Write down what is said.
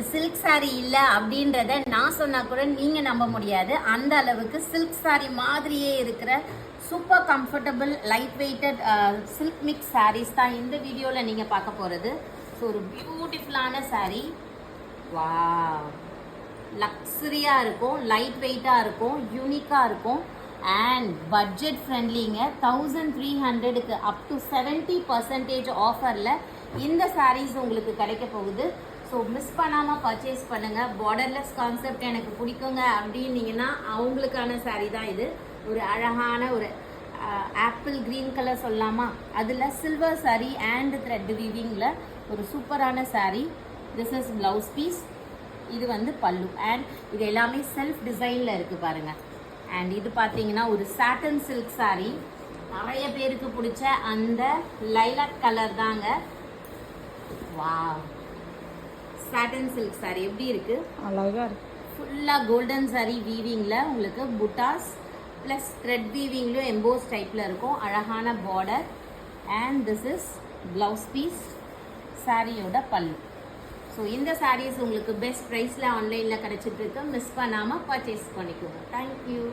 இது silk saree இல்லை அப்படின்றத நான் சொன்னா கூட நீங்க நம்ப முடியாது. அந்த அளவுக்கு சில்க் saree மாதிரியே இருக்கிற super comfortable light weighted silk mix sarees தான் இந்த வீடியோவில் நீங்கள் பார்க்க போகிறது. ஸோ ஒரு பியூட்டிஃபுல்லான saree. வாவ், லக்ஸரியாக இருக்கும், லைட் வெயிட்டாக இருக்கும், யூனிக்காக இருக்கும் அண்ட் பட்ஜெட் ஃப்ரெண்ட்லிங்க. 1300க்கு அப் டு 70% ஆஃபரில் இந்த sarees உங்களுக்கு கிடைக்க போகுது. ஸோ மிஸ் பண்ணாமல் பர்ச்சேஸ் பண்ணுங்கள். பார்டர்லெஸ் கான்செப்ட் எனக்கு பிடிக்குங்க அப்படின்னீங்கன்னா அவங்களுக்கான saree தான் இது. ஒரு அழகான ஒரு ஆப்பிள் க்ரீன் கலர் சொல்லலாமா, அதில் சில்வர் saree அண்ட் த்ரெட் வீவிங்கில் ஒரு சூப்பரான saree. This is blouse piece. இது வந்து பல்லு அண்ட் இது எல்லாமே செல்ஃப் டிசைனில் இருக்குது பாருங்கள். அண்ட் இது பார்த்தீங்கன்னா ஒரு சாட்டன் சில்க் saree. நிறைய பேருக்கு பிடிச்ச அந்த லைலாக் கலர் தாங்க. வாவ், சாட்டன் சில்க் saree எப்படி இருக்கு, அழகா இருக்கு. ஃபுல்லாக கோல்டன் saree வீவிங்கில் உங்களுக்கு புட்டாஸ் ப்ளஸ் த்ரெட் வீவிங்லையும் எம்போஸ் டைப்பில் இருக்கும். அழகான border and this is blouse piece, சாரியோட பல்லு. ஸோ இந்த sarees உங்களுக்கு பெஸ்ட் ப்ரைஸில் ஆன்லைனில் கிடச்சிட்டு இருக்கு. மிஸ் பண்ணாமல் பர்ச்சேஸ் பண்ணிக்கோங்க. தேங்க்யூ.